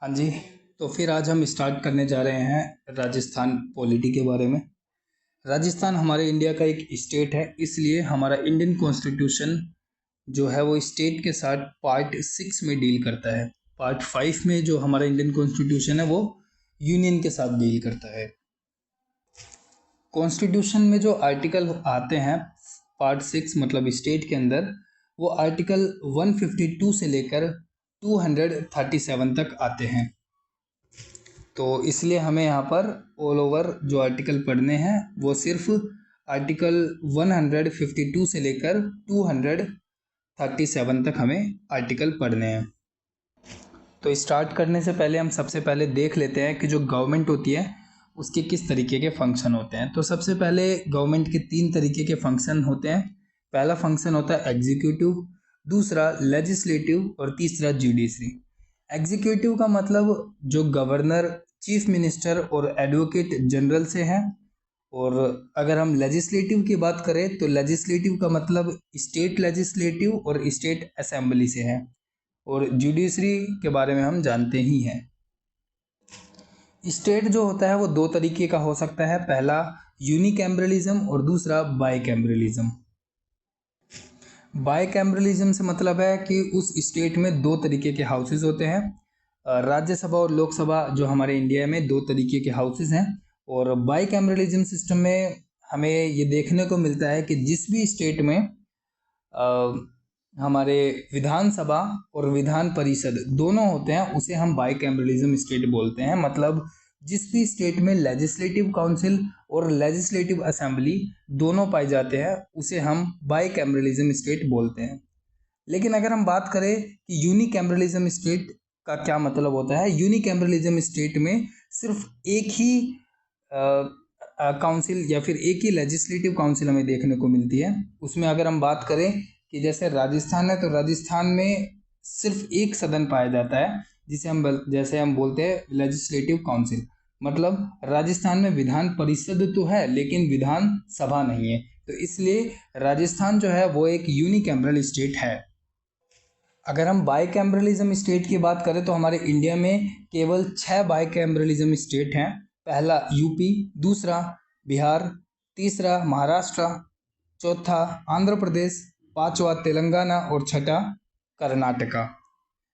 हाँ जी। तो फिर आज हम स्टार्ट करने जा रहे हैं राजस्थान पॉलिटी के बारे में। राजस्थान हमारे इंडिया का एक स्टेट है, इसलिए हमारा इंडियन कॉन्स्टिट्यूशन जो है वो स्टेट के साथ पार्ट 6 में डील करता है। पार्ट 5 में जो हमारा इंडियन कॉन्स्टिट्यूशन है वो यूनियन के साथ डील करता है। कॉन्स्टिट्यूशन में जो आर्टिकल आते हैं पार्ट 6 मतलब स्टेट के अंदर, वो आर्टिकल 152 से लेकर 237 तक आते हैं। तो इसलिए हमें यहाँ पर ऑल ओवर जो आर्टिकल पढ़ने हैं वो सिर्फ आर्टिकल 152 से लेकर 237 तक हमें आर्टिकल पढ़ने हैं। तो स्टार्ट करने से पहले हम सबसे पहले देख लेते हैं कि जो गवर्नमेंट होती है उसके किस तरीके के फंक्शन होते हैं। तो सबसे पहले गवर्नमेंट के 3 तरीके के फंक्शन होते हैं। पहला फंक्शन होता है एग्जीक्यूटिव, दूसरा लेजिस्लेटिव और तीसरा जुडिशरी। एग्जीक्यूटिव का मतलब जो गवर्नर, चीफ मिनिस्टर और एडवोकेट जनरल से है। और अगर हम लेजिस्लेटिव की बात करें तो लेजिस्लेटिव का मतलब स्टेट लेजिस्लेटिव और स्टेट असेंबली से है। और जुडिशरी के बारे में हम जानते ही हैं। स्टेट जो होता है वो 2 तरीके का हो सकता है, पहला यूनिकैम्ब्रलिज्म और दूसरा बाइकैम्ब्रलिज्म। बाइकैम्ब्रलिज्म से मतलब है कि उस स्टेट में 2 तरीके के हाउसेस होते हैं। राज्यसभा और लोकसभा जो हमारे इंडिया में 2 तरीके के हाउसेस हैं। और बाइकैम्ब्रलिज्म सिस्टम में हमें ये देखने को मिलता है कि जिस भी स्टेट में हमारे विधानसभा और विधान परिषद दोनों होते हैं उसे हम बाइकैम्ब्रलिज्म स्टेट बोलते हैं। मतलब जिस भी स्टेट में लेजिस्लेटिव काउंसिल और लेजिस्लेटिव असेंबली दोनों पाए जाते हैं उसे हम बाइकैम्ब्रलिज्म स्टेट बोलते हैं। लेकिन अगर हम बात करें कि यूनिकैम्ब्रलिज्म स्टेट का क्या मतलब होता है, यूनिकैम्ब्रलिज्म स्टेट में सिर्फ एक ही काउंसिल या फिर एक ही लेजिस्लेटिव काउंसिल हमें देखने को मिलती है। उसमें अगर हम बात करें कि जैसे राजस्थान है तो राजस्थान में सिर्फ एक सदन पाया जाता है जैसे हम बोलते हैं लेजिस्लेटिव काउंसिल। मतलब राजस्थान में विधान परिषद तो है लेकिन विधान सभा नहीं है। तो इसलिए राजस्थान जो है वो एक यूनिकैम्ब्रल स्टेट है। अगर हम बाइकैम्ब्रलिज्म स्टेट की बात करें तो हमारे इंडिया में केवल 6 बाइकैम्ब्रलिज्म स्टेट हैं। पहला यूपी, दूसरा बिहार, तीसरा महाराष्ट्र, चौथा आंध्र प्रदेश, पांचवा तेलंगाना और छठा कर्नाटका।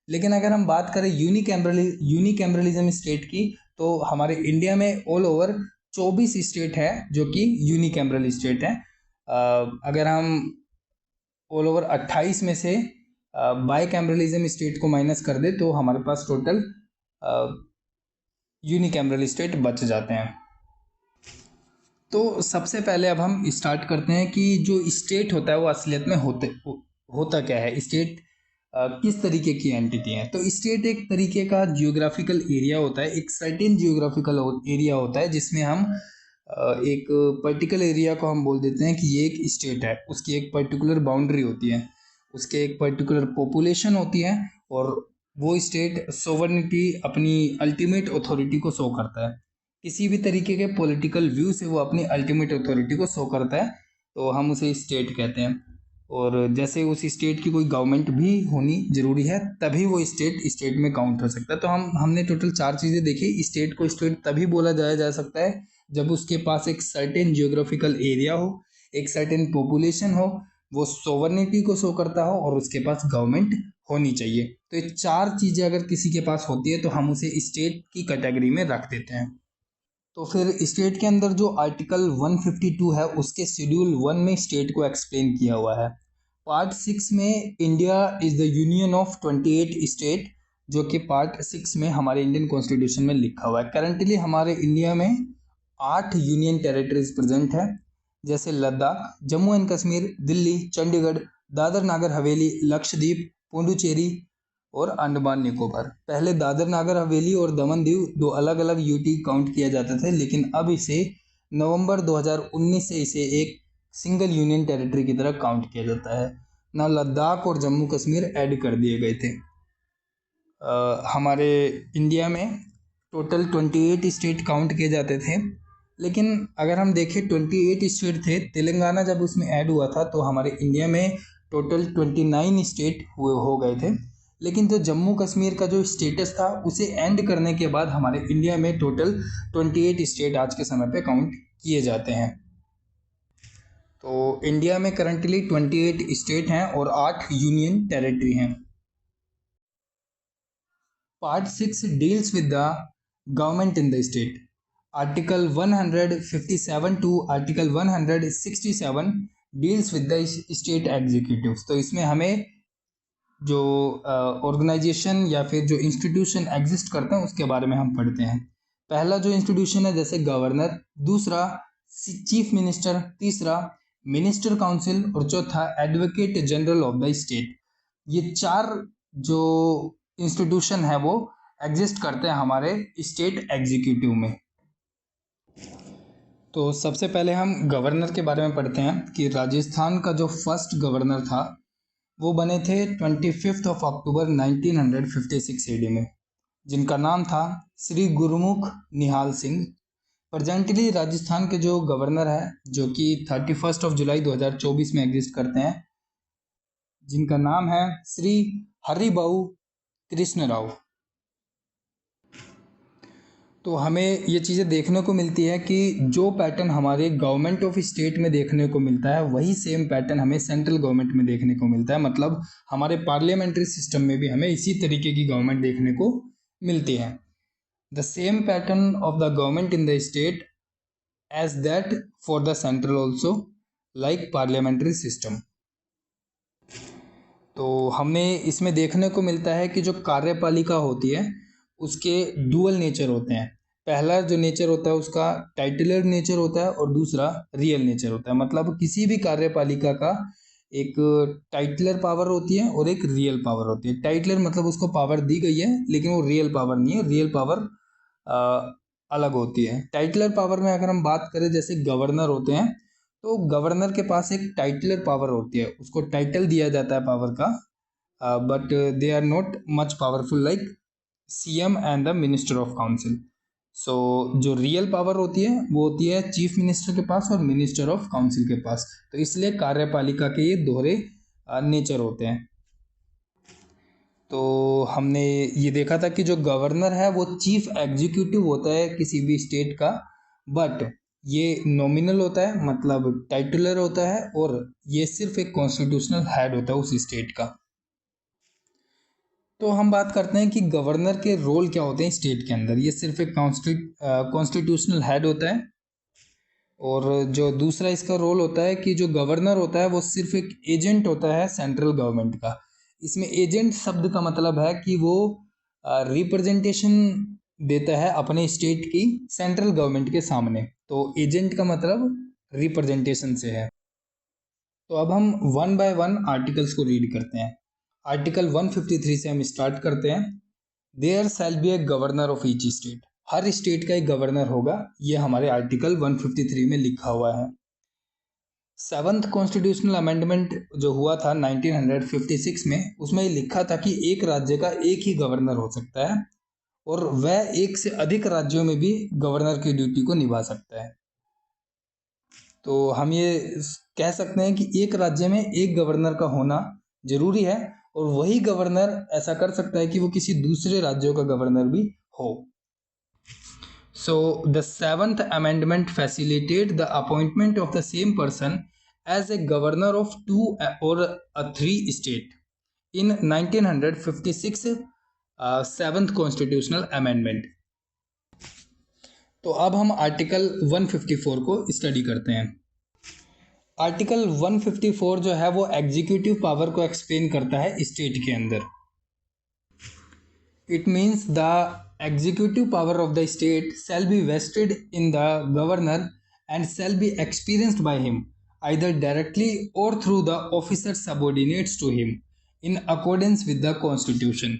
लेकिन अगर हम बात करें यूनिकैम्ब्रलिज्म स्टेट की तो हमारे इंडिया में ऑल ओवर 24 स्टेट है जो कि यूनिकैम्ब्रल स्टेट है। अगर हम ऑल ओवर 28 में से बाइकैम्ब्रलिज्म स्टेट को माइनस कर दे तो हमारे पास टोटल यूनिकैम्ब्रल स्टेट बच जाते हैं। तो सबसे पहले अब हम स्टार्ट करते हैं कि जो स्टेट होता है वो असलियत में होता क्या है, स्टेट किस तरीके की एंटिटी है। तो स्टेट एक तरीके का जियोग्राफिकल एरिया होता है, एक सर्टेन जियोग्राफिकल एरिया होता है जिसमें हम एक पर्टिकुलर एरिया को हम बोल देते हैं कि ये एक स्टेट है। उसकी एक पर्टिकुलर बाउंड्री होती है, उसके एक पर्टिकुलर पॉपुलेशन होती है और वो स्टेट सोवर्निटी अपनी अल्टीमेट अथॉरिटी को शो करता है। किसी भी तरीके के पॉलिटिकल व्यू से वो अपनी अल्टीमेट अथॉरिटी को शो करता है तो हम उसे स्टेट कहते हैं। और जैसे उस स्टेट की कोई गवर्नमेंट भी होनी जरूरी है तभी वो स्टेट में काउंट हो सकता है। तो हमने टोटल 4 चीज़ें देखी। स्टेट को स्टेट तभी बोला जा सकता है जब उसके पास एक सर्टेन जियोग्राफिकल एरिया हो, एक सर्टेन पॉपुलेशन हो, वो सोवर्निटी को शो करता हो और उसके पास गवर्नमेंट होनी चाहिए। तो ये 4 चीज़ें अगर किसी के पास होती है तो हम उसे स्टेट की कैटेगरी में रख देते हैं। तो फिर स्टेट के अंदर जो आर्टिकल 152 है उसके शेड्यूल 1 में स्टेट को एक्सप्लेन किया हुआ है। पार्ट 6 में India is the union of 28 state, जो कि पार्ट 6 में हमारे इंडियन कॉन्स्टिट्यूशन में लिखा हुआ है। करंटली हमारे इंडिया में 8 यूनियन टेरिटरीज प्रेजेंट है, जैसे लद्दाख, जम्मू एंड कश्मीर, दिल्ली, चंडीगढ़, दादर नागर हवेली, लक्षद्वीप, पुडुचेरी और अंडमान निकोबार। पहले दादर नागर हवेली और दमन दीव 2 अलग अलग यूटी काउंट किया जाते थे, लेकिन अब इसे नवंबर 2019 से इसे एक सिंगल यूनियन टेरिटरी की तरह काउंट किया जाता है। ना लद्दाख और जम्मू कश्मीर ऐड कर दिए गए थे। हमारे इंडिया में टोटल 28 स्टेट काउंट किए जाते थे, लेकिन अगर हम देखें 28 स्टेट थे, तेलंगाना जब उसमें ऐड हुआ था तो हमारे इंडिया में टोटल 29 स्टेट हो गए थे। लेकिन जो जम्मू कश्मीर का जो स्टेटस था उसे एंड करने के बाद हमारे इंडिया में टोटल 28 स्टेट आज के समय पे काउंट किए जाते हैं। तो इंडिया में करंटली 28 स्टेट हैं और 8 यूनियन टेरिटरी हैं। Part 6 deals with the government in the state. Article 157 to article 167 deals with the state executives. तो इसमें हमें जो ऑर्गेनाइजेशन या फिर जो इंस्टीट्यूशन एग्जिस्ट करते हैं उसके बारे में हम पढ़ते हैं। पहला जो इंस्टीट्यूशन है जैसे गवर्नर, दूसरा चीफ मिनिस्टर, तीसरा मिनिस्टर काउंसिल और चौथा advocate general of the state. ये 4 जो इंस्टीट्यूशन है वो एग्जिस्ट करते हैं हमारे स्टेट एग्जीक्यूटिव में। तो सबसे पहले हम गवर्नर के बारे में पढ़ते हैं कि राजस्थान का जो फर्स्ट गवर्नर था वो बने थे 25 अक्टूबर 1956 AD में, जिनका नाम था श्री गुरमुख निहाल सिंह। प्रेजेंटली राजस्थान के जो गवर्नर है जो कि 31 जुलाई 2024 में एग्जिस्ट करते हैं, जिनका नाम है श्री हरिबाऊ कृष्ण राव। तो हमें ये चीज़ें देखने को मिलती है कि जो पैटर्न हमारे गवर्नमेंट ऑफ स्टेट में देखने को मिलता है वही सेम पैटर्न हमें सेंट्रल गवर्नमेंट में देखने को मिलता है। मतलब हमारे पार्लियामेंट्री सिस्टम में भी हमें इसी तरीके की गवर्नमेंट देखने को मिलती है। The same pattern of the government in the state as that for the central also like parliamentary system. तो हमें इसमें देखने को मिलता है कि जो कार्यपालिका होती है उसके डुअल नेचर होते हैं। पहला जो नेचर होता है उसका टाइटलर नेचर होता है और दूसरा रियल नेचर होता है। मतलब किसी भी कार्यपालिका का एक टाइटलर पावर होती है और एक रियल पावर होती है। टाइटलर मतलब उसको पावर दी गई है लेकिन वो रियल पावर नहीं है, रियल पावर अलग होती है। टाइटलर पावर में अगर हम बात करें जैसे गवर्नर होते हैं तो गवर्नर के पास एक टाइटलर पावर होती है, उसको टाइटल दिया जाता है पावर का, but they are not much powerful like CM and the minister of council. So जो रियल पावर होती है वो होती है चीफ मिनिस्टर के पास और मिनिस्टर ऑफ काउंसिल के पास। तो इसलिए कार्यपालिका के ये दोहरे नेचर होते हैं। तो हमने ये देखा था कि जो गवर्नर है वो चीफ एग्जीक्यूटिव होता है किसी भी स्टेट का, बट ये नॉमिनल होता है, मतलब टाइटुलर होता है, और ये सिर्फ एक कॉन्स्टिट्यूशनल हेड होता है उस स्टेट का। तो हम बात करते हैं कि गवर्नर के रोल क्या होते हैं स्टेट के अंदर। ये सिर्फ एक कॉन्स्टिट्यूशनल हेड होता है। और जो दूसरा इसका रोल होता है कि जो गवर्नर होता है वो सिर्फ एक एजेंट होता है सेंट्रल गवर्नमेंट का। इसमें एजेंट शब्द का मतलब है कि वो रिप्रेजेंटेशन देता है अपने स्टेट की सेंट्रल गवर्नमेंट के सामने। तो एजेंट का मतलब रिप्रेजेंटेशन से है। तो अब हम 1 बाय 1 आर्टिकल्स को रीड करते हैं। आर्टिकल 153 से हम स्टार्ट करते हैं। There shall be a governor of each state. हर स्टेट का एक गवर्नर होगा, ये हमारे आर्टिकल 153 में लिखा हुआ है। 7th कॉन्स्टिट्यूशनल अमेंडमेंट जो हुआ था 1956 में, उसमें लिखा था कि एक राज्य का एक ही गवर्नर हो सकता है और वह एक से अधिक राज्यों में भी गवर्नर की ड्यूटी को निभा सकता है। तो हम ये कह सकते हैं कि एक राज्य में एक गवर्नर का होना जरूरी है और वही गवर्नर ऐसा कर सकता है कि वो किसी दूसरे राज्यों का गवर्नर भी हो। So the 7th amendment facilitate the appointment of the same person as a governor of 2 और 3 state in 1956 7th constitutional amendment. तो अब हम आर्टिकल 154 को स्टडी करते हैं। आर्टिकल 154 जो है वो एग्जीक्यूटिव पावर को एक्सप्लेन करता है स्टेट के अंदर। It means the executive power of the state shall be vested in the governor and shall be experienced by him either directly और through the officer subordinates to him in accordance with the constitution.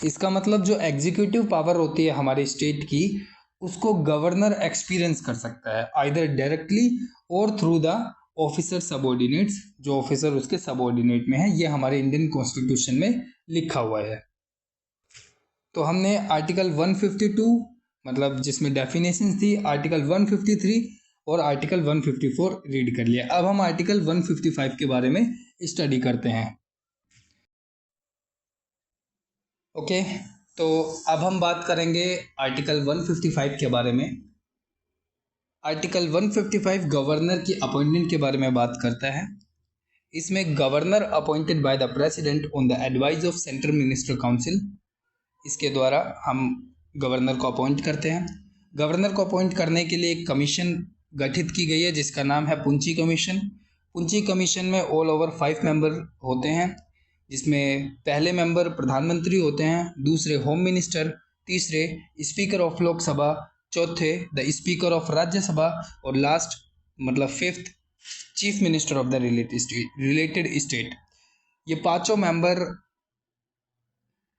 इसका मतलब जो executive power होती है हमारे state की, उसको governor experience कर सकता है आइदर डायरेक्टली और थ्रू द ऑफिसर सबऑर्डिनेट्स, जो ऑफिसर उसके सबऑर्डिनेट में है। ये हमारे इंडियन कॉन्स्टिट्यूशन में लिखा हुआ है। तो हमने आर्टिकल 152 मतलब जिसमें डेफिनेशंस थी, आर्टिकल 153 और आर्टिकल 154 रीड कर लिया। अब हम आर्टिकल 155 के बारे में स्टडी करते हैं। ओके, तो अब हम बात करेंगे आर्टिकल 155 के बारे में। आर्टिकल 155 गवर्नर की अपॉइंटमेंट के बारे में बात करता है। इसमें governor appointed by the president on the advice of central minister council, इसके द्वारा हम गवर्नर को अपॉइंट करते हैं। गवर्नर को अपॉइंट करने के लिए एक कमीशन गठित की गई है जिसका नाम है पुंची कमीशन। पुंची कमीशन में ऑल ओवर 5 मेंबर होते हैं, जिसमें पहले मेंबर प्रधानमंत्री होते हैं, दूसरे होम मिनिस्टर, तीसरे स्पीकर ऑफ लोकसभा, चौथे द स्पीकर ऑफ राज्यसभा और लास्ट मतलब fifth chief minister of the related state. ये पांचों मेंबर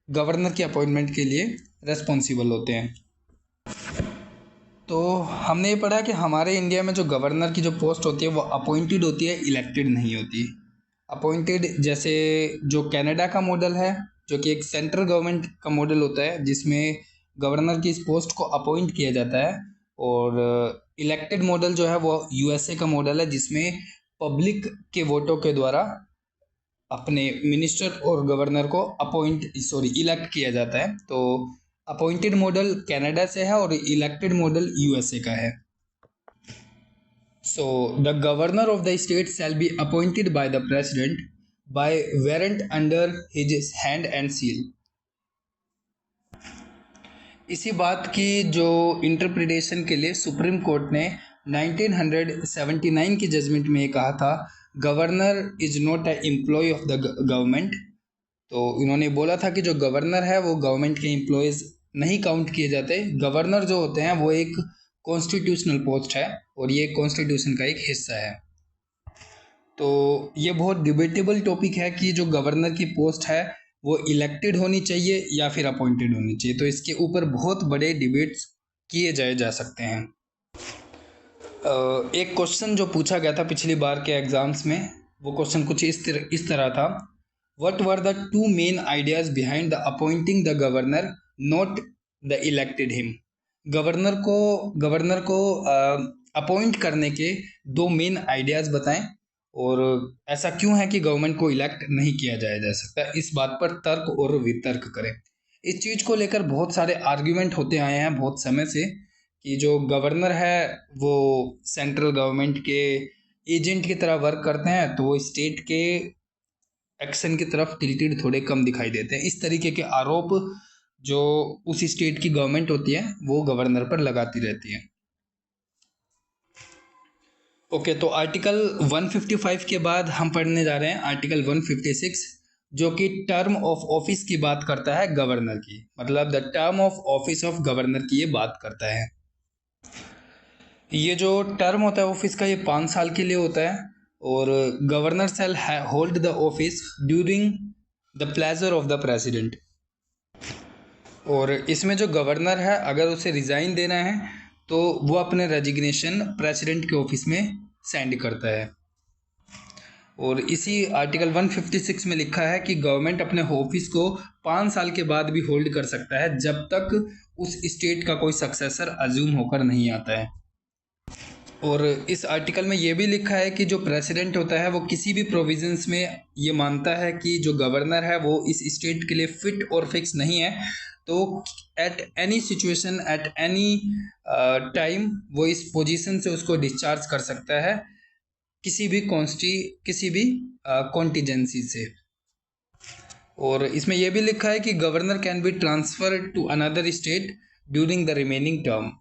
गवर्नर की अपॉइंटमेंट के लिए रेस्पॉन्सिबल होते हैं। तो हमने ये पढ़ा कि हमारे इंडिया में जो गवर्नर की जो पोस्ट होती है वो अपॉइंटेड होती है, इलेक्टेड नहीं होती। अपॉइंटेड जैसे जो कनाडा का मॉडल है, जो कि एक सेंट्रल गवर्नमेंट का मॉडल होता है जिसमें गवर्नर की इस पोस्ट को अपॉइंट किया जाता है, और इलेक्टेड मॉडल जो है वो यूएसए का मॉडल है जिसमें पब्लिक के वोटों के द्वारा अपने मिनिस्टर और गवर्नर को इलेक्ट किया जाता है। तो अपॉइंटेड मॉडल कनाडा से है और इलेक्टेड मॉडल यूएसए का है। So the governor of the state shall be appointed by the president bye warrant under his hand and seal. इसी बात की जो इंटरप्रिटेशन के लिए सुप्रीम कोर्ट ने 1979 की जजमेंट में ये कहा था, governor is not a employ of the government. तो इन्होंने बोला था कि जो गवर्नर है वो गवर्नमेंट के एम्प्लॉयज़ नहीं काउंट किए जाते। गवर्नर जो होते हैं वो एक कॉन्स्टिट्यूशनल पोस्ट है और ये कॉन्स्टिट्यूशन का एक हिस्सा है। तो ये बहुत डिबेटेबल टॉपिक है कि जो गवर्नर की पोस्ट है वो इलेक्टेड होनी चाहिए या फिर अपॉइंटेड होनी चाहिए। तो इसके ऊपर बहुत बड़े डिबेट्स किए जा सकते हैं। एक क्वेश्चन जो पूछा गया था पिछली बार के एग्जाम्स में, वो क्वेश्चन कुछ इस तरह था, What were the two main ideas behind the appointing the governor, not the elected him? Governor को अपॉइंट करने के दो मेन आइडियाज़ बताएं और ऐसा क्यों है कि गवर्नमेंट को इलेक्ट नहीं किया जा सकता। इस बात पर तर्क और वितर्क करें। इस चीज़ को लेकर बहुत सारे आर्ग्यूमेंट होते आए हैं बहुत समय से कि जो गवर्नर है वो सेंट्रल गवर्नमेंट के एजेंट की तरह वर्क करते हैं, तो वो स्टेट के एक्शन की तरफ टिल्टेड थोड़े कम दिखाई देते हैं। इस तरीके के आरोप जो उस स्टेट की गवर्नमेंट होती है वो गवर्नर पर लगाती रहती है। ओके, तो आर्टिकल 155 के बाद हम पढ़ने जा रहे हैं आर्टिकल 156, जो कि टर्म ऑफ ऑफिस की बात करता है गवर्नर की, मतलब the term of office of governor की ये बात करता है। ये जो टर्म होता है ऑफिस का ये 5 साल के लिए होता है और governor shall hold the office during the pleasure of the president. और इसमें जो गवर्नर है अगर उसे रिज़ाइन देना है तो वो अपने रेजिग्नेशन प्रेसिडेंट के ऑफिस में सेंड करता है। और इसी आर्टिकल 156 में लिखा है कि गवर्नमेंट अपने ऑफिस को 5 साल के बाद भी होल्ड कर सकता है जब तक उस स्टेट का कोई सक्सेसर अज्यूम होकर नहीं आता है। और इस आर्टिकल में ये भी लिखा है कि जो प्रेसिडेंट होता है वो किसी भी प्रोविजंस में ये मानता है कि जो गवर्नर है वो इस स्टेट के लिए फिट और फिक्स नहीं है, तो at any situation at any time वो इस पोजीशन से उसको डिस्चार्ज कर सकता है किसी भी कॉन्टीजेंसी से। और इसमें यह भी लिखा है कि governor can be transfer to another state during the remaining term.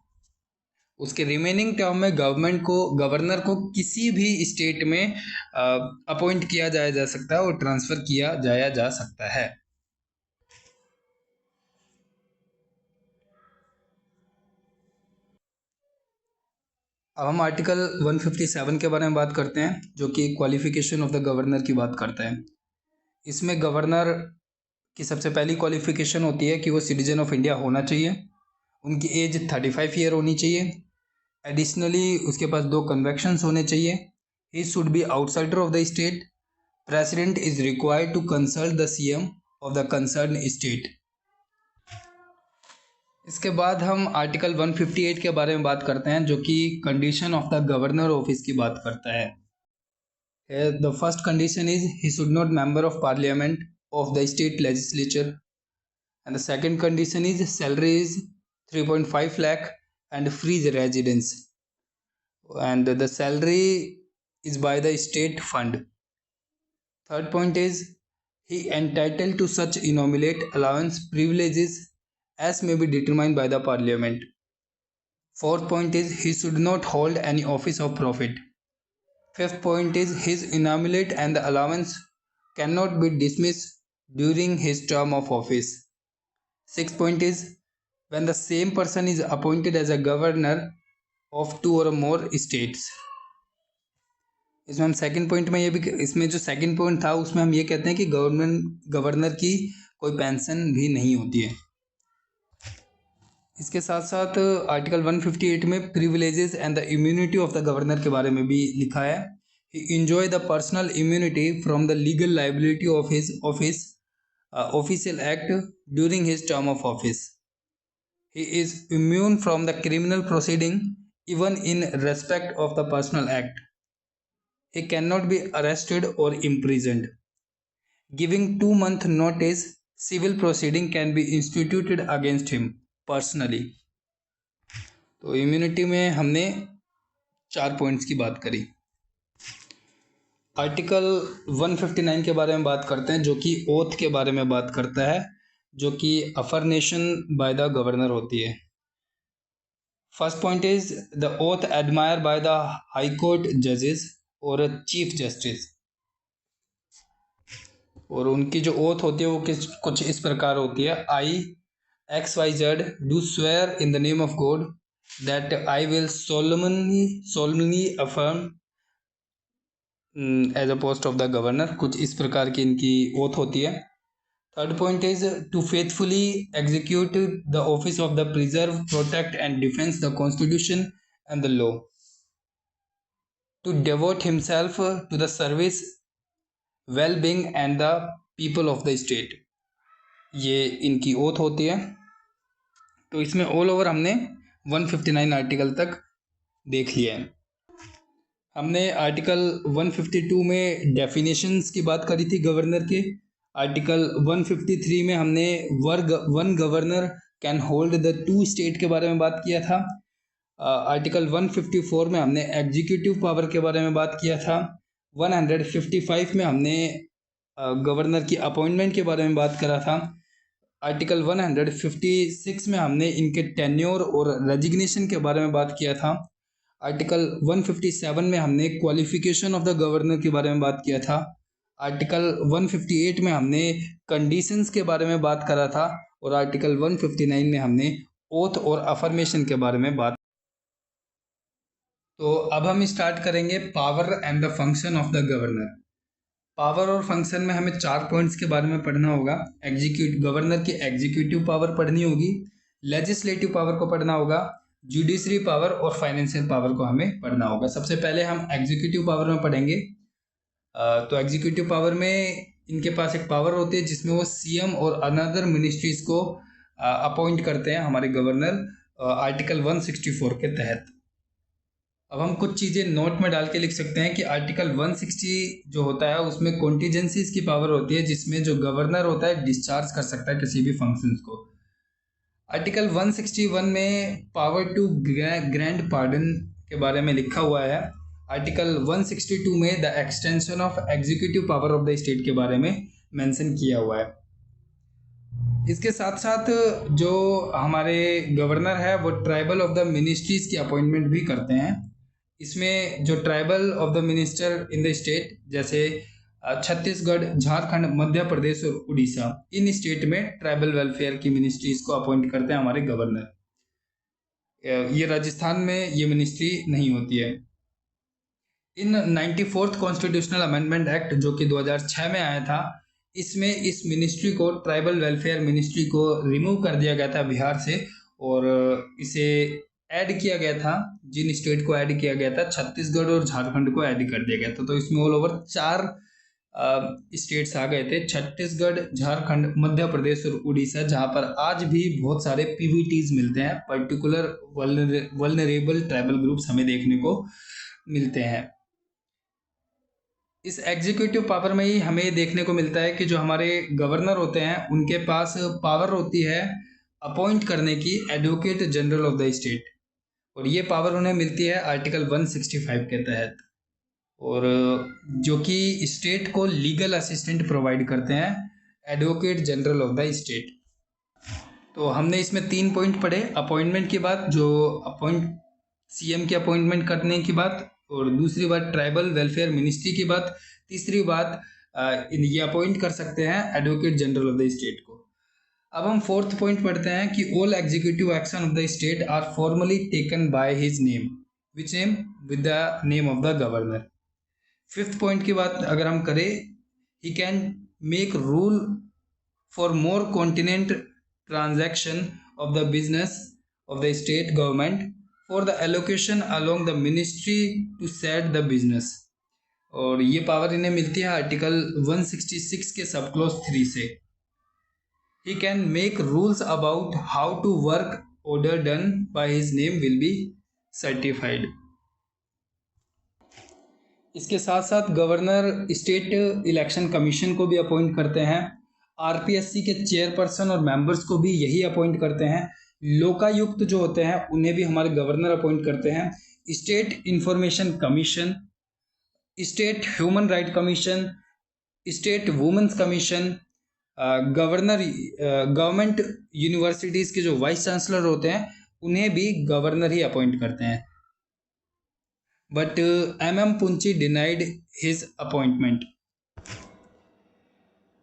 उसके रिमेनिंग टर्म में गवर्नर को किसी भी स्टेट में अपॉइंट किया जा सकता है और ट्रांसफ़र किया जा सकता है। अब हम आर्टिकल 157 के बारे में बात करते हैं, जो कि क्वालिफिकेशन ऑफ द गवर्नर की बात करता है। इसमें गवर्नर की सबसे पहली क्वालिफिकेशन होती है कि वो सिटीजन ऑफ इंडिया होना चाहिए, उनकी एज 35 ईयर होनी चाहिए। एडिशनली उसके पास 2 कन्वेक्शंस होने चाहिए। He should be outsider of the state. President is required to consult the CM of the concern state. इसके बाद हम आर्टिकल 158 के बारे में बात करते हैं, जो कि condition of the governor office की बात करता है। The first condition is he should not member of parliament of the state legislature and the second condition is salary is 3.5 lakh and free residence, and the salary is by the state fund. Third point is he entitled to such enumerated allowance privileges as may be determined by the parliament. Fourth point is he should not hold any office of profit. Fifth point is his enumerated and the allowance cannot be dismissed during his term of office. Sixth point is when the same person is appointed as a governor of two or more states. इसमें हम second point में ये भी, इसमें जो second point था उसमें हम ये कहते हैं कि गवर्नर की कोई पेंशन भी नहीं होती है। इसके साथ साथ आर्टिकल 158 में privileges and the immunity of the governor के बारे में भी लिखा है। He enjoy the personal immunity from the legal liability of his office official act during his term of office. He is immune from the criminal proceeding even in respect of the personal act. He cannot be arrested or imprisoned. Giving 2 month notice, civil proceeding can be instituted against him personally. तो immunity में हमने 4 points की बात करी। Article 159 के बारे में बात करते हैं, जो कि ओथ के बारे में बात करता है, जो कि अफर्मेशन बाय द गवर्नर होती है। First point is the oath admire by the high court जजेस और चीफ जस्टिस, और उनकी जो ओथ होती है वो कुछ इस प्रकार होती है। I XYZ do swear in the name of God that I will solemnly affirm as a post of the governor, कुछ इस प्रकार की इनकी ओथ होती है। Third point is to faithfully execute the office of the preserve, protect and defence the constitution and the law, to devote himself to the service, well-being and the people of the state, ये इनकी oath होती है। तो इसमें all over हमने 159 article तक देख लिया है। हमने आर्टिकल 152 में डेफिनेशंस की बात करी थी गवर्नर के। आर्टिकल 153 में हमने one governor can hold the 2 state के बारे में बात किया था। आर्टिकल 154 में हमने एग्जीक्यूटिव पावर के बारे में बात किया था। 155 में हमने गवर्नर की अपॉइंटमेंट के बारे में बात करा था। आर्टिकल 156 में हमने इनके टेन्योर और रेजिग्नेशन के बारे में बात किया था। आर्टिकल 157 में हमने क्वालिफिकेशन ऑफ द गवर्नर के बारे में बात किया था। आर्टिकल 158 में हमने कंडीशंस के बारे में बात करा था, और आर्टिकल 159 में हमने ओथ और अफर्मेशन के बारे में बात। तो अब हम स्टार्ट करेंगे power and the function of the governor. Power और फंक्शन में हमें 4 पॉइंट्स के बारे में पढ़ना होगा। गवर्नर की एग्जीक्यूटिव पावर पढ़नी होगी, लेजिस्लेटिव पावर को पढ़ना होगा, जुडिशरी पावर और फाइनेंशियल पावर को हमें पढ़ना होगा। सबसे पहले हम एग्जीक्यूटिव पावर में पढ़ेंगे। तो एग्जीक्यूटिव पावर में इनके पास एक पावर होती है जिसमें वो CM और अनदर मिनिस्ट्रीज को अपॉइंट करते हैं हमारे गवर्नर, आर्टिकल 164 के तहत। अब हम कुछ चीज़ें नोट में डाल के लिख सकते हैं कि आर्टिकल 160 जो होता है उसमें कॉन्टीजेंसीज की पावर होती है, जिसमें जो गवर्नर होता है डिस्चार्ज कर सकता है किसी भी फंक्शंस को। आर्टिकल 161 में पावर टू ग्रैंड पार्डन के बारे में लिखा हुआ है। आर्टिकल 162 में the extension of executive power of the state के बारे में मेंशन किया हुआ है। इसके साथ साथ जो हमारे गवर्नर है वो ट्राइबल ऑफ द मिनिस्ट्रीज की अपॉइंटमेंट भी करते हैं। इसमें जो tribal of the minister in the state, जैसे छत्तीसगढ़, झारखंड, मध्य प्रदेश और उड़ीसा, इन स्टेट में ट्राइबल वेलफेयर की मिनिस्ट्रीज को अपॉइंट करते हैं हमारे गवर्नर। ये राजस्थान में ये मिनिस्ट्री नहीं होती है। इन 94th कॉन्स्टिट्यूशनल अमेंडमेंट एक्ट जो कि 2006 में आया था, इसमें इस मिनिस्ट्री को, ट्राइबल वेलफेयर मिनिस्ट्री को रिमूव कर दिया गया था बिहार से, और इसे ऐड किया गया था। जिन स्टेट को ऐड किया गया था, छत्तीसगढ़ और झारखंड को ऐड कर दिया गया था। तो इसमें ऑल ओवर 4 स्टेट्स आ गए थे, छत्तीसगढ़, झारखंड, मध्य प्रदेश और उड़ीसा, जहां पर आज भी बहुत सारे PVTs मिलते हैं, पर्टिकुलर वल्नरेबल ट्राइबल ग्रुप्स हमें देखने को मिलते हैं। इस एग्जीक्यूटिव पावर में ही हमें देखने को मिलता है कि जो हमारे गवर्नर होते हैं उनके पास पावर होती है अपॉइंट करने की advocate general of the state, और ये पावर उन्हें मिलती है आर्टिकल 165 के तहत, और जो कि स्टेट को लीगल असिस्टेंट प्रोवाइड करते हैं, advocate general of the state. तो हमने इसमें 3 पॉइंट पढ़े, अपॉइंटमेंट की बात, जो सीएम की अपॉइंटमेंट करने की बात, और दूसरी बात ट्राइबल वेलफेयर मिनिस्ट्री की बात, तीसरी बात ये अपॉइंट कर सकते हैं advocate general of the state को। अब हम फोर्थ पॉइंट पढ़ते हैं कि all executive action of the state are formally taken by his name, which name, with the name of the governor. Fifth point की बात अगर हम करें, he can make rule for more continent transaction of the business of the state government for the allocation along the ministry to set the business, और ये power इन्हें मिलती है आर्टिकल 166 के सब क्लॉज 3 से। he can make rules about how to work order done by his name will be certified। इसके साथ साथ गवर्नर स्टेट इलेक्शन कमीशन को भी अपॉइंट करते हैं, आरपीएससी के चेयरपर्सन और मेंबर्स को भी यही अपॉइंट करते हैं, लोकायुक्त जो होते हैं उन्हें भी हमारे गवर्नर अपॉइंट करते हैं, state information commission, state human right commission, state women's commission, governor government universities के जो वाइस चांसलर होते हैं उन्हें भी गवर्नर ही अपॉइंट करते हैं। But MM पुंची denied his appointment.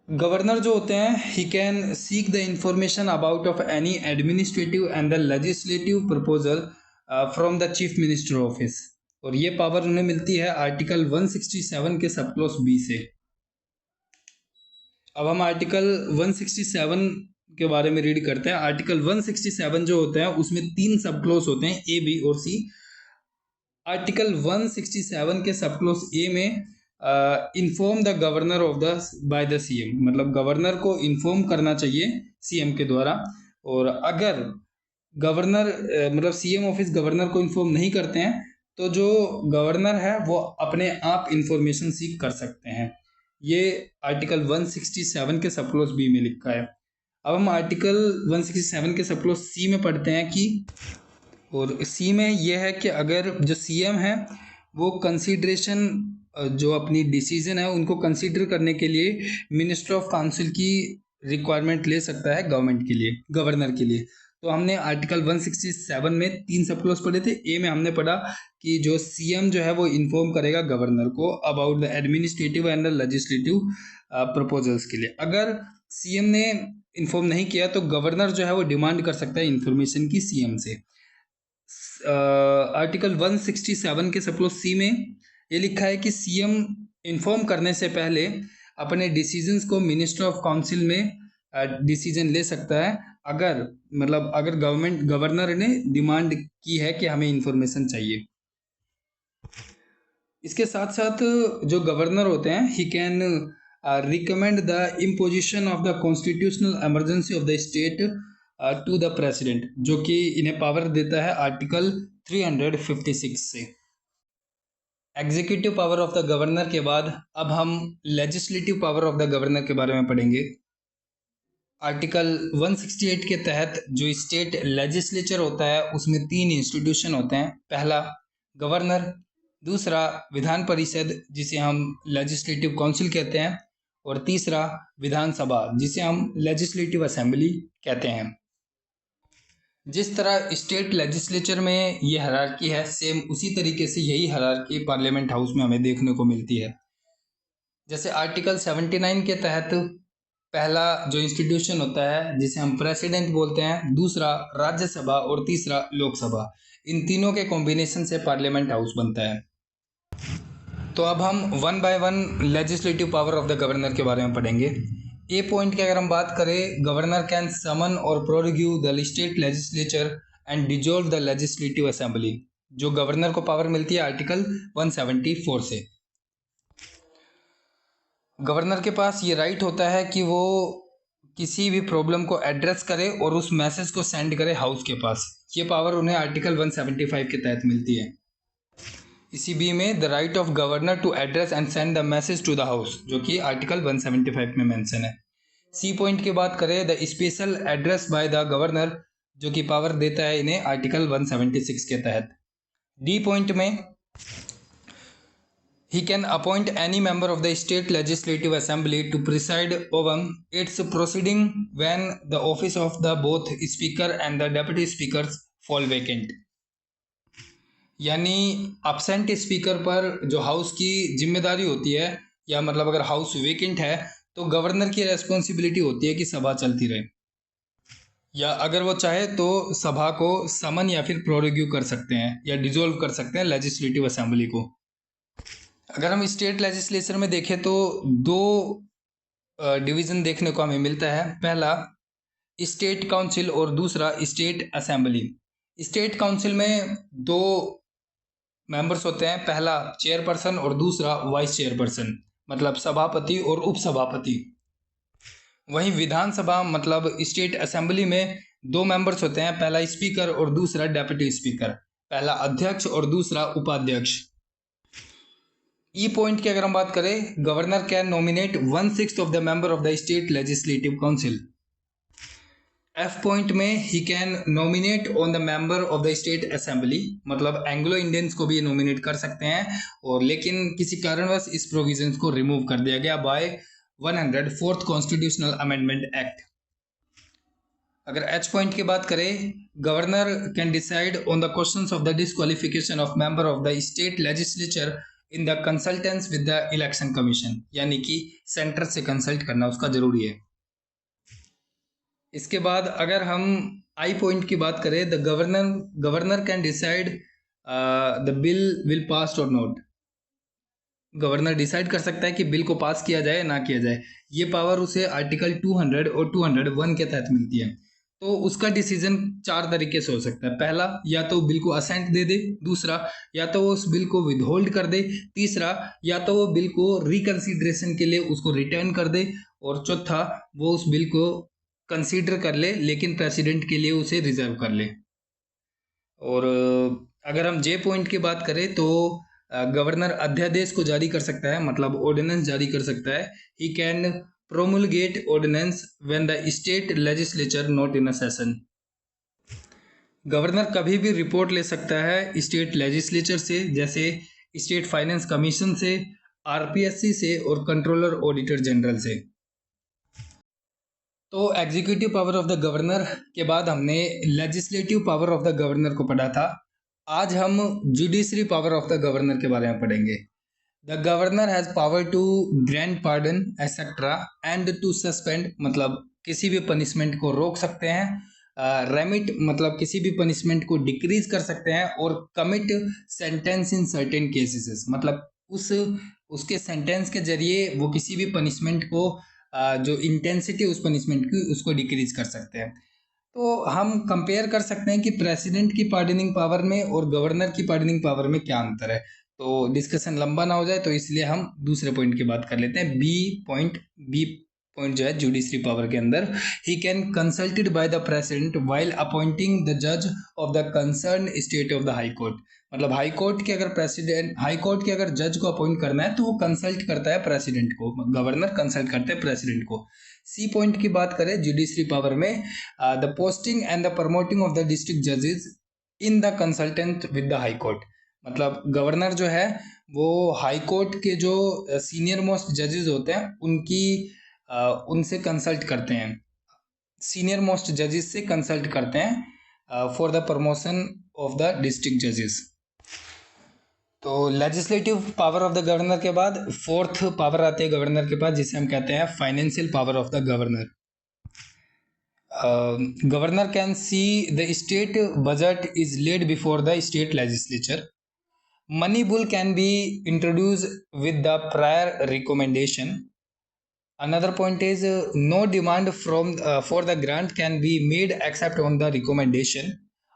Governor जो होते हैं he can seek the information about of any administrative and the legislative proposal from the chief minister office, और ये पावर उन्हें मिलती है आर्टिकल 167 के सब क्लॉज बी से। अब हम आर्टिकल 167 के बारे में रीड करते हैं। आर्टिकल 167 जो होता है उसमें 3 सब क्लॉज होते हैं, ए, बी और सी। आर्टिकल 167 के सब क्लॉज ए में inform the governor of the by the CM, मतलब गवर्नर को इन्फॉर्म करना चाहिए सीएम के द्वारा, और अगर गवर्नर मतलब सीएम ऑफिस गवर्नर को इन्फॉर्म नहीं करते हैं तो जो गवर्नर है वो अपने आप इंफॉर्मेशन सीख कर सकते हैं। ये आर्टिकल 167 के सब क्लॉज बी में लिखा है। अब हम आर्टिकल 167 के सब क्लॉज सी में पढ़ते हैं कि, और सी में यह है कि अगर जो सीएम है वो कंसीडरेशन जो अपनी डिसीजन है उनको कंसीडर करने के लिए मिनिस्टर ऑफ काउंसिल की रिक्वायरमेंट ले सकता है गवर्नमेंट के लिए, गवर्नर के लिए। तो हमने आर्टिकल 167 में 3 सब क्लॉज पढ़े थे। ए में हमने पढ़ा कि जो सीएम जो है वो इन्फॉर्म करेगा गवर्नर को about the administrative and the legislative proposals के लिए। अगर सीएम ने इन्फॉर्म नहीं किया तो गवर्नर जो है वो डिमांड कर सकता है इन्फॉर्मेशन की सीएम से। आर्टिकल 167 के सब क्लॉज सी में ये लिखा है कि सीएम इन्फॉर्म करने से पहले अपने डिसीजंस को मिनिस्टर ऑफ काउंसिल में डिसीजन ले सकता है, अगर गवर्नर ने डिमांड की है कि हमें इंफॉर्मेशन चाहिए। इसके साथ साथ जो गवर्नर होते हैं he can recommend the imposition of the constitutional emergency of the state to the president, जो कि इन्हें पावर देता है आर्टिकल 356 से। Executive power of the governor के बाद अब हम legislative power of the governor के बारे में पढ़ेंगे। आर्टिकल 168 के तहत जो स्टेट लेजिस्लेचर होता है उसमें 3 इंस्टीट्यूशन होते हैं। पहला गवर्नर, दूसरा विधान परिषद जिसे हम लेजिस्लेटिव काउंसिल कहते हैं, और तीसरा विधानसभा जिसे हम लेजिस्लेटिव असेंबली कहते हैं। जिस तरह स्टेट लेजिस्लेचर में ये हायरार्की है, सेम उसी तरीके से यही हायरार्की पार्लियामेंट हाउस में हमें देखने को मिलती है। जैसे आर्टिकल 79 के तहत पहला जो इंस्टीट्यूशन होता है जिसे हम प्रेसिडेंट बोलते हैं, दूसरा राज्यसभा और तीसरा लोकसभा, इन तीनों के कॉम्बिनेशन से पार्लियामेंट हाउस बनता है। तो अब हम 1 by 1 legislative power of the governor के बारे में पढ़ेंगे। ए पॉइंट की अगर हम बात करें, गवर्नर कैन समन और prorogue the state legislature and dissolve the legislative assembly, जो गवर्नर को पावर मिलती है आर्टिकल 174 से। गवर्नर के पास ये राइट होता है कि वो किसी भी प्रॉब्लम को एड्रेस करे और उस मैसेज को सेंड करे हाउस के पास। ये पावर उन्हें आर्टिकल 175 के तहत मिलती है। इसी बी में the right of governor to address and send the message to the house, जो कि आर्टिकल 175 में मेंशन है। सी पॉइंट की बात करें, the special address by the governor, जो कि पावर देता है इन्हें आर्टिकल 176 के तहत। डी पॉइंट में he can appoint any member of the state legislative assembly to preside over its proceeding when the office of the both speaker and the deputy speakers fall vacant। यानी absent speaker पर जो house की जिम्मेदारी होती है, या मतलब अगर हाउस वेकेंट है तो गवर्नर की रेस्पॉन्सिबिलिटी होती है कि सभा चलती रहे, या अगर वो चाहे तो सभा को समन या फिर प्रोरोग्यू कर सकते हैं या डिसॉल्व कर सकते हैं लेजिस्लेटिव असेंबली को। अगर हम स्टेट लेजिस्लेचर में देखें तो दो डिवीज़न देखने को हमें मिलता है। पहला स्टेट काउंसिल और दूसरा स्टेट असेंबली। स्टेट काउंसिल में दो मेंबर्स होते हैं, पहला चेयरपर्सन और दूसरा वाइस चेयरपर्सन, मतलब सभापति और उपसभापति। वहीं विधानसभा मतलब स्टेट असेंबली में दो मेंबर्स होते हैं, पहला स्पीकर और दूसरा डेप्यूटी स्पीकर, पहला अध्यक्ष और दूसरा उपाध्यक्ष। ई पॉइंट की अगर हम बात करें, governor can nominate 1/6 of the member of the state legislative council. F point में he can nominate on the member of the state assembly, मतलब एंग्लो इंडियंस को भी नॉमिनेट कर सकते हैं, और लेकिन किसी कारणवश इस प्रोविजंस को रिमूव कर दिया गया by 104th constitutional amendment act. अगर एच पॉइंट की बात करें, governor can decide on the questions of the disqualification of member of the state legislature in the consultance with the election commission, यानी कि सेंटर से कंसल्ट करना उसका जरूरी है। इसके बाद अगर हम आई पॉइंट की बात करें, the governor can decide the bill will pass और नॉट। गवर्नर डिसाइड कर सकता है कि बिल को पास किया जाए ना किया जाए। ये पावर उसे आर्टिकल 200 और 201 के तहत मिलती है। तो उसका डिसीजन चार तरीके से हो सकता है। पहला, या तो बिल को असेंट दे दे, दूसरा या तो वो उस बिल को विदहोल्ड कर दे, तीसरा या तो वो बिल को रिकंसिडरेशन के लिए उसको रिटर्न कर दे, और चौथा वो उस बिल को कंसीडर कर ले लेकिन प्रेसिडेंट के लिए उसे रिजर्व कर ले। और अगर हम जे पॉइंट की बात करें तो गवर्नर अध्यादेश को जारी कर सकता है, मतलब ऑर्डिनेंस जारी कर सकता है। He can promulgate ordinance when the state legislature not in a session. Governor कभी भी रिपोर्ट ले सकता है स्टेट लेजिस्लेचर से, जैसे स्टेट फाइनेंस कमीशन से, आरपीएससी से और कंट्रोलर ऑडिटर जनरल से। तो executive power of the governor के बाद हमने legislative power of the governor को पढ़ा था। आज हम judiciary power of the governor के बारे में पढ़ेंगे। The governor has power to grant pardon etcetera and to suspend, मतलब किसी भी पनिशमेंट को रोक सकते हैं। रेमिट मतलब किसी भी पनिशमेंट को डिक्रीज कर सकते हैं, और commit sentence in certain cases, मतलब उसके सेंटेंस के जरिए वो किसी भी पनिशमेंट को जो इंटेंसिटी उस पनिशमेंट की उसको डिक्रीज कर सकते हैं। तो हम कंपेयर कर सकते हैं कि प्रेसिडेंट की पार्डनिंग पावर में और गवर्नर की पार्डनिंग पावर में क्या अंतर है। तो डिस्कशन लंबा ना हो जाए तो इसलिए हम दूसरे पॉइंट की बात कर लेते हैं। बी पॉइंट जो है जुडिशरी पावर के अंदर, he can consulted by the president while appointing the जज of the concern state of the high court, मतलब हाई कोर्ट के अगर जज को अपॉइंट करना है तो वो कंसल्ट करता है प्रेसिडेंट को, गवर्नर कंसल्ट करते हैं प्रेसिडेंट को। सी पॉइंट की बात करें जुडिशरी पावर में, the posting and the promoting of the district जजेस in the consultant with the high court, मतलब गवर्नर जो है वो हाई कोर्ट के जो सीनियर मोस्ट जजेस होते हैं उनसे कंसल्ट करते हैं, सीनियर मोस्ट जजेस से कंसल्ट करते हैं for the promotion of the district जजेस। तो legislative power of the governor के बाद फोर्थ पावर आती है गवर्नर के पास, जिसे हम कहते हैं financial power of the governor. Governor can see the state budget is laid before the state legislature. Money bull can be introduce with the prior recommendation. Another point is no demand for the grant can be made except on the recommendation.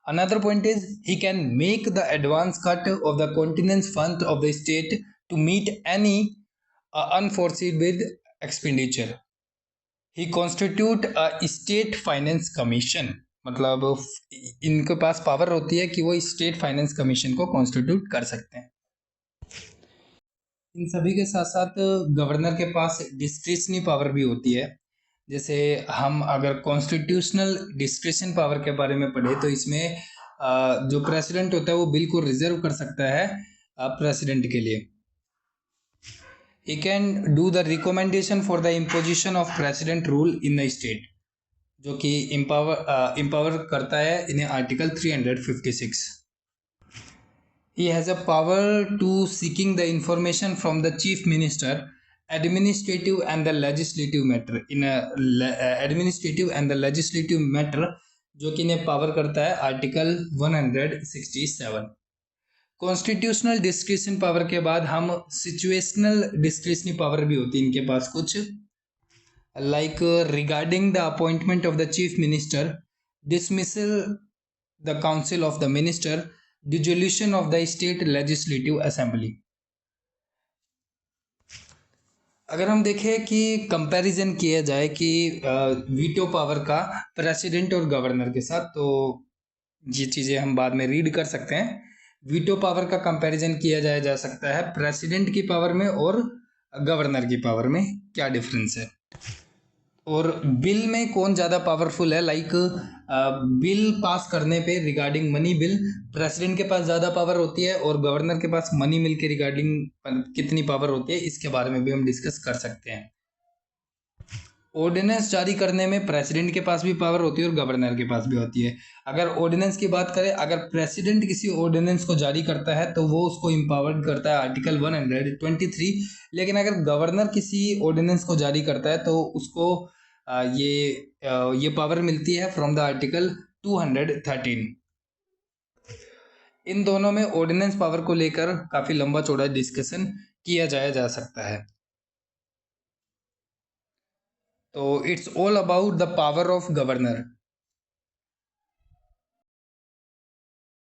Another point is he can make the advance cut of the contingency fund of the state to meet any unforeseen with expenditure. He constitute a state finance commission, मतलब इनके पास power होती है कि वो state finance commission को constitute कर सकते हैं। इन सभी के साथ साथ गवर्नर के पास डिस्क्रिशनरी पावर भी होती है। जैसे हम अगर कॉन्स्टिट्यूशनल डिस्क्रिशन पावर के बारे में पढ़े तो इसमें जो प्रेसिडेंट होता है वो बिल को रिजर्व कर सकता है प्रेसिडेंट के लिए। He can do the recommendation for the imposition of president rule in the state, जो कि इम्पावर करता है इन्हें article 356। He has a power to seeking the information from the chief minister, administrative and the legislative matter in a administrative and the legislative matter, जो कि इन्हें power करता है आर्टिकल 167। कॉन्स्टिट्यूशनल डिस्क्रिशन पावर के बाद हम सिचुएशनल डिस्क्रिशनरी पावर भी होती है इनके पास कुछ, like regarding the appointment of the chief minister, dismissal the council of the minister, dissolution of the state legislative assembly। अगर हम देखें कि कंपैरिजन किया जाए कि वीटो पावर का प्रेसिडेंट और गवर्नर के साथ, तो ये चीज़ें हम बाद में रीड कर सकते हैं। वीटो पावर का कंपैरिजन किया जा सकता है प्रेसिडेंट की पावर में और गवर्नर की पावर में क्या डिफरेंस है, और बिल में कौन ज़्यादा पावरफुल है। लाइक बिल पास करने पे रिगार्डिंग मनी बिल प्रेसिडेंट के पास ज़्यादा पावर होती है और गवर्नर के पास मनी बिल के रिगार्डिंग कितनी पावर होती है, इसके बारे में भी हम डिस्कस कर सकते हैं। ऑर्डिनेंस जारी करने में प्रेसिडेंट के पास भी पावर होती है और गवर्नर के पास भी होती है। अगर ऑर्डिनेंस की बात करें, अगर प्रेसिडेंट किसी ऑर्डिनेंस को जारी करता है तो वो उसको इम्पावर्ड करता है आर्टिकल 123, लेकिन अगर गवर्नर किसी ऑर्डिनेंस को जारी करता है तो उसको ये पावर मिलती है फ्रॉम द आर्टिकल 213। इन दोनों में ऑर्डिनेंस पावर को लेकर काफी लंबा चौड़ा डिस्कशन किया जा सकता है। तो it's all about the power of governor.